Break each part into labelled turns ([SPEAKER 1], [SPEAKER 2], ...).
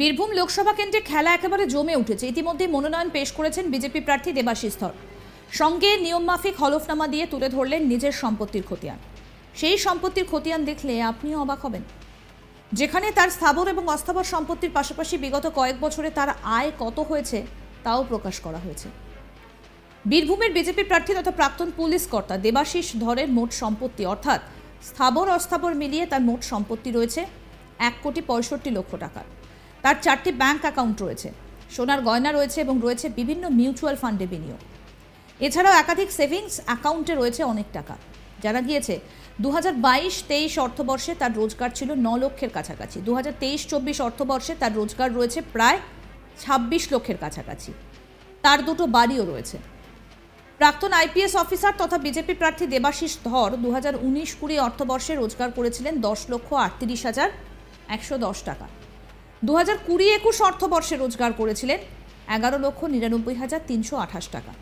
[SPEAKER 1] বীরভূম লোকসভা কেন্দ্রে খেলা একেবারে জমে উঠেছে। ইতিমধ্যে মনোনয়ন পেশ করেছেন বিজেপি প্রার্থী দেবাশিস ধর। সঙ্গে নিয়মমাফিক হলফনামা দিয়ে তুলে ধরলেন নিজের সম্পত্তির খতিয়ান। সেই সম্পত্তির খতিয়ান দেখলে আপনিও অবাক হবেন, যেখানে তার স্থাবর এবং অস্থাবর সম্পত্তির পাশাপাশি বিগত কয়েক বছরে তার আয় কত হয়েছে তাও প্রকাশ করা হয়েছে। বীরভূমের বিজেপি প্রার্থী তথা প্রাক্তন পুলিশ কর্তা দেবাশিস ধরের মোট সম্পত্তি অর্থাৎ স্থাবর অস্থাবর মিলিয়ে তার মোট সম্পত্তি রয়েছে 1,65,00,000 টাকা। তার 4টি ব্যাংক অ্যাকাউন্ট রয়েছে, সোনার গয়না রয়েছে এবং রয়েছে বিভিন্ন মিউচুয়াল ফান্ডে বিনিয়োগ। এছাড়াও একাধিক সেভিংস অ্যাকাউন্টে রয়েছে অনেক টাকা। জানা গিয়েছে 2022-23 অর্থবর্ষে তার রোজগার ছিল 9 লক্ষের কাছাকাছি। 2023-24 অর্থবর্ষে তার রোজগার রয়েছে প্রায় 26 লক্ষের কাছাকাছি। তার দুটো বাড়িও রয়েছে। প্রাক্তন আইপিএস অফিসার তথা বিজেপি প্রার্থী দেবাশিস ধর 2019-20 অর্থবর্ষে রোজগার করেছিলেন 10,38,110 টাকা। 2020-21 অর্থবর্ষে রোজগার করেছিলেন 11,99,328 টাকা।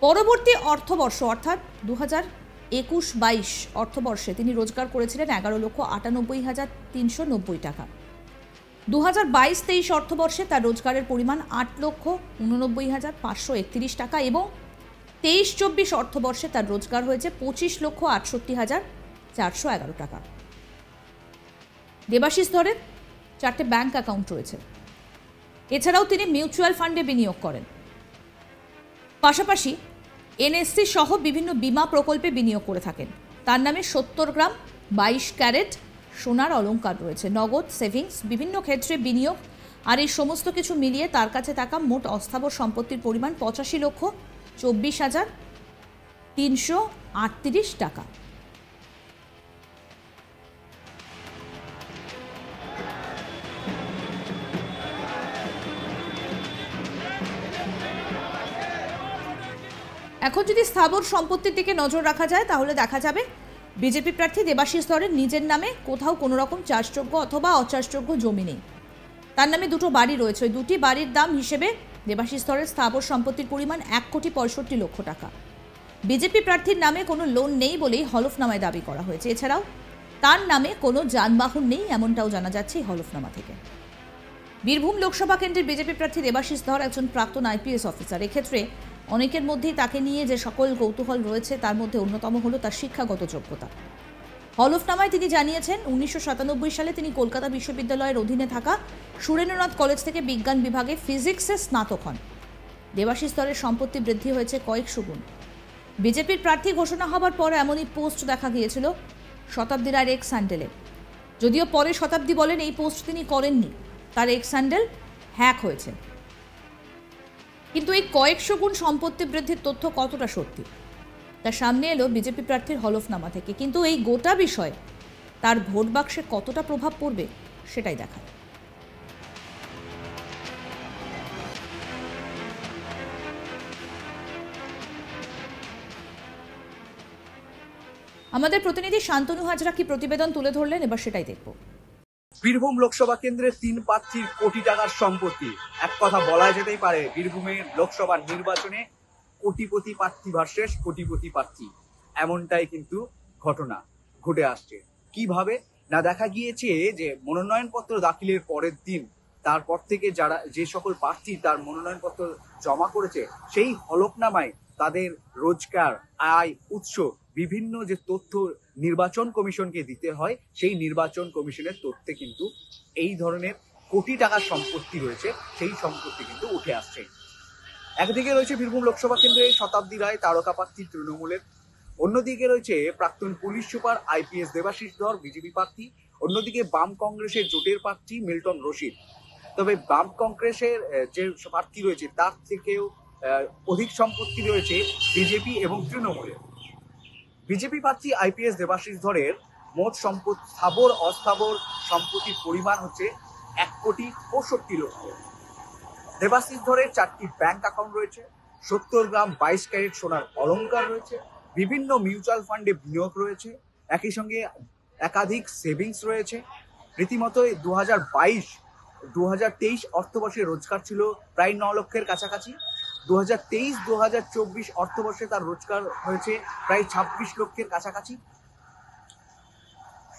[SPEAKER 1] পরবর্তী অর্থবর্ষ অর্থাৎ 2021-22 অর্থবর্ষে তিনি রোজগার করেছিলেন 11,98,390 টাকা। 2022-23 অর্থবর্ষে তার রোজগারের পরিমাণ 8,89,531 টাকা এবং 23-24 অর্থবর্ষে তার রোজগার হয়েছে 25,68,411 টাকা। দেবাশিস ধরের 4টে ব্যাংক অ্যাকাউন্ট রয়েছে। এছাড়াও তিনি মিউচুয়াল ফান্ডে বিনিয়োগ করেন। পাশাপাশি এনএসসি সহ বিভিন্ন বীমা প্রকল্পে বিনিয়োগ করে থাকেন। তার নামে 70 গ্রাম 22 ক্যারেট সোনার অলংকার রয়েছে, নগদ, সেভিংস, বিভিন্ন ক্ষেত্রে বিনিয়োগ। আর এই সমস্ত কিছু মিলিয়ে তার কাছে থাকা মোট অস্থাবর সম্পত্তির পরিমাণ 85,24,338 টাকা। এখন যদি স্থাবর সম্পত্তির দিকে নজর রাখা যায় তাহলে দেখা যাবে বিজেপি প্রার্থী দেবাশিস ধরের নিজের নামে কোথাও কোনো রকম চাষযোগ্য অথবা অচাষযোগ্য জমি নেই। তার নামে দুটো বাড়ি রয়েছে। ওই দুটি বাড়ির দাম হিসেবে দেবাশিস ধরের স্থাবর সম্পত্তির পরিমাণ 1,65,00,000 টাকা। বিজেপি প্রার্থীর নামে কোনো লোন নেই বলেই হলফনামায় দাবি করা হয়েছে। এছাড়াও তার নামে কোনো যানবাহন নেই, এমনটাও জানা যাচ্ছে এই হলফনামা থেকে। বীরভূম লোকসভা কেন্দ্রের বিজেপি প্রার্থী দেবাশিস ধর একজন প্রাক্তন আইপিএস অফিসার। এক্ষেত্রে অনেকের মধ্যেই তাকে নিয়ে যে সকল কৌতূহল রয়েছে তার মধ্যে অন্যতম হলো তার শিক্ষাগত যোগ্যতা। হলফনামায় তিনি জানিয়েছেন 1997 সালে তিনি কলকাতা বিশ্ববিদ্যালয়ের অধীনে থাকা সুরেন্দ্রনাথ কলেজ থেকে বিজ্ঞান বিভাগে ফিজিক্সে স্নাতক হন। দেবাশিস ধরের সম্পত্তি বৃদ্ধি হয়েছে কয়েকশো গুণ। বিজেপির প্রার্থী ঘোষণা হবার পর এমনই পোস্ট দেখা গিয়েছিল শতাব্দী রায়ের এক্স হ্যান্ডেলে। যদিও পরে শতাব্দী বলেন এই পোস্ট তিনি করেননি, তার এক্স হ্যান্ডেল হ্যাক হয়েছে। কিন্তু এই কয়েকশো গুণ সম্পত্তি বৃদ্ধির তথ্য কতটা সত্যি তার সামনে এলো বিজেপি প্রার্থীর হলফনামা থেকে। কিন্তু এই গোটা বিষয় তার ভোট বাক্সে কতটা প্রভাব পড়বে সেটাই দেখা। আমাদের প্রতিনিধি শান্তনু হাজরা কি প্রতিবেদন তুলে ধরলেন এবার সেটাই দেখব।
[SPEAKER 2] বীরভূম লোকসভা কেন্দ্রের 3 প্রার্থীর কোটি টাকার সম্পত্তি। এক কথা বলা যেতেই পারে বীরভূমের লোকসভার নির্বাচনে কোটিপতি প্রার্থী ভার্সেস কোটিপতি প্রার্থী, এমনটাই কিন্তু ঘটনা ঘটে আসছে। কিভাবে না, দেখা গিয়েছে যে মনোনয়নপত্র দাখিলের পরের দিন তারপর থেকে যে সকল প্রার্থী তার মনোনয়নপত্র জমা করেছে সেই হলফনামায় তাদের রোজগার, আয়, উৎস, বিভিন্ন যে তথ্য নির্বাচন কমিশনকে দিতে হয় সেই নির্বাচন কমিশনের তথ্যে কিন্তু এই ধরনের কোটি টাকার সম্পত্তি রয়েছে, সেই সম্পত্তি কিন্তু উঠে আসছে। একদিকে রয়েছে বীরভূম লোকসভা কেন্দ্রে শতাব্দী রায় তারকা প্রার্থী তৃণমূলের, অন্যদিকে রয়েছে প্রাক্তন পুলিশ সুপার আইপিএস দেবাশিস ধর বিজেপি প্রার্থী, অন্যদিকে বাম কংগ্রেসের জোটের প্রার্থী মিল্টন রশিদ। তবে বাম কংগ্রেসের যে প্রার্থী রয়েছে তার থেকেও অধিক সম্পত্তি রয়েছে বিজেপি এবং তৃণমূলের। বিজেপি প্রার্থী আইপিএস দেবাশিস ধরের মোট সম্পত্তি স্থাবর অস্থাবর সম্পত্তির পরিমাণ হচ্ছে 1,65,00,000। দেবাশিস ধরের 4টি ব্যাংক অ্যাকাউন্ট রয়েছে, 70 গ্রাম 22 ক্যারেট সোনার অলংকার রয়েছে, বিভিন্ন মিউচুয়াল ফান্ডে বিনিয়োগ রয়েছে, একই সঙ্গে একাধিক সেভিংস রয়েছে। রীতিমতো 2022-2023 অর্থবর্ষে রোজগার ছিল প্রায় 9 লক্ষের কাছাকাছি। 2023-2024 অর্থবর্ষে তার রোজগার হয়েছে প্রায় 26 লক্ষের কাছাকাছি।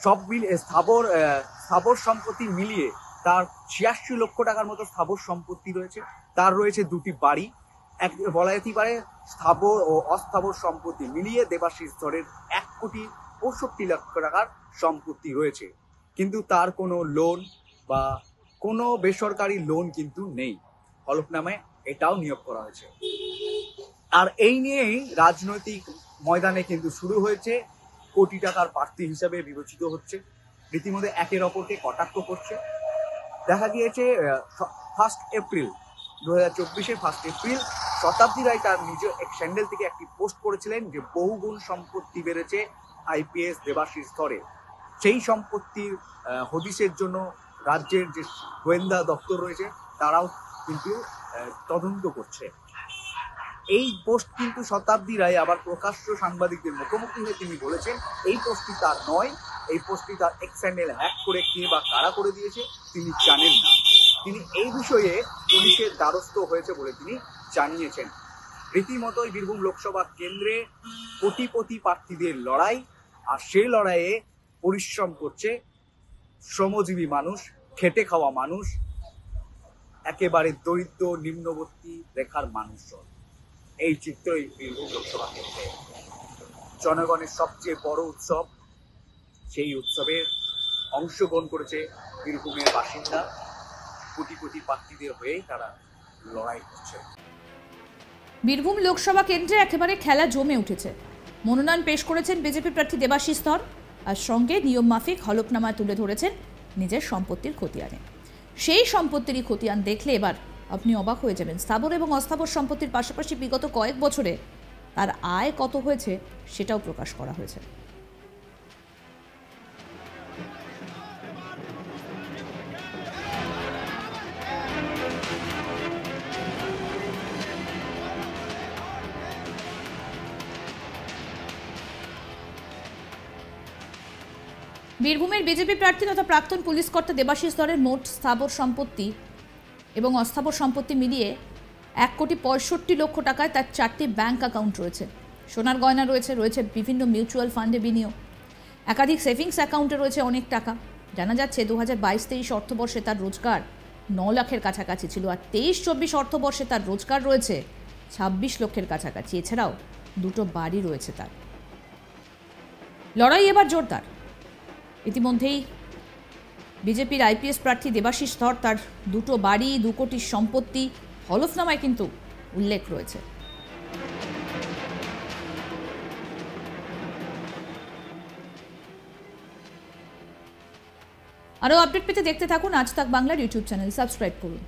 [SPEAKER 2] সব মিলিয়ে স্থাবর সম্পত্তি মিলিয়ে তার ৮৬ লক্ষ টাকার মতো স্থাবর সম্পত্তি রয়েছে, তার রয়েছে 2টি বাড়ি। বলা যেতেই পারে স্থাবর ও অস্থাবর সম্পত্তি মিলিয়ে দেবাশিস ধরের ১,৬৫,০০,০০০ টাকার সম্পত্তি রয়েছে, কিন্তু তার কোনো লোন বা কোনো বেসরকারি লোন কিন্তু নেই। হলফনামে এটাও নিয়োগ করা হয়েছে। আর এই নিয়েই রাজনৈতিক ময়দানে কিন্তু শুরু হয়েছে কোটি টাকার প্রার্থী হিসাবে বিবেচিত হচ্ছে, রীতিমতো একের অপরকে কটাক্ষ করছে। দেখা গিয়েছে 1 এপ্রিল 2024 1 এপ্রিল শতাব্দী রায় তার নিজের এক স্যান্ডেল থেকে একটি পোস্ট করেছিলেন যে বহুগুণ সম্পত্তি বেড়েছে আইপিএস দেবাশিস ধরে। সেই সম্পত্তির হদিসের জন্য রাজ্যের যে গোয়েন্দা দপ্তর রয়েছে তারাও কিন্তু তদন্ত করছে। এই পোস্ট কিন্তু শতাব্দী রায় আবার প্রকাশ্য সাংবাদিকদের মুখোমুখি হয়ে তিনি বলেছেন এই পোস্টটি তার নয়, এই পোস্টটি তার এক্স হ্যান্ডেল হ্যাক করে কে বা কারা করে দিয়েছে তিনি জানেন না। তিনি এই বিষয়ে পুলিশের দ্বারস্থ হয়েছে বলে তিনি জানিয়েছেন। রীতিমতোই বীরভূম লোকসভা কেন্দ্রে কোটিপতি প্রার্থীদের লড়াই, আর সেই লড়াইয়ে পরিশ্রম করছে শ্রমজীবী মানুষ, খেটে খাওয়া মানুষ, একেবারে দরিদ্র নিম্নবর্তী রেখার মানুষজন। এই চিত্রই বীরভূম লোকসভা কেন্দ্রে জনগণের সবচেয়ে বড় উৎসব, সেই উৎসবে অংশগ্রহণ করেছে বীরভূমের বাসিন্দা। কোটি কোটি প্রার্থীদের হয়েই তারা লড়াই করছে।
[SPEAKER 1] বীরভূম লোকসভা কেন্দ্রে একেবারে খেলা জমে উঠেছে। মনোনয়ন পেশ করেছেন বিজেপি প্রার্থী দেবাশিস ধর, আর সঙ্গে নিয়ম মাফিক হলফনামায় তুলে ধরেছেন নিজের সম্পত্তির খতিয়ানে। সেই সম্পত্তিরই খতিয়ান দেখলে এবার আপনি অবাক হয়ে যাবেন। স্থাবর এবং অস্থাবর সম্পত্তির পাশাপাশি বিগত কয়েক বছরে তার আয় কত হয়েছে সেটাও প্রকাশ করা হয়েছে। বীরভূমের বিজেপি প্রার্থী তথা প্রাক্তন পুলিশ কর্তা দেবাশিস ধরের মোট স্থাবর সম্পত্তি এবং অস্থাবর সম্পত্তি মিলিয়ে 1,65,00,000 টাকায় তার 4টি ব্যাংক অ্যাকাউন্ট রয়েছে। সোনার গয়না রয়েছে বিভিন্ন মিউচুয়াল ফান্ডে বিনিয়োগ, একাধিক সেভিংস অ্যাকাউন্টে রয়েছে অনেক টাকা। জানা যাচ্ছে 2022-23 অর্থবর্ষে তার রোজগার 9 লাখের কাছাকাছি ছিল, আর 23-24 অর্থবর্ষে তার রোজগার রয়েছে 26 লক্ষের কাছাকাছি। এছাড়াও 2টো বাড়ি রয়েছে তার। লড়াই এবার জোরদার। ইতিমধ্যেই বিজেপির আইপিএস প্রার্থী দেবাশিস ধর তার 2টো বাড়ি, 2 কোটির সম্পত্তি হলফনামায় কিন্তু উল্লেখ রয়েছে। আরও আপডেট পেতে দেখতে থাকুন আজ তাক বাংলার ইউটিউব চ্যানেল, সাবস্ক্রাইব করুন।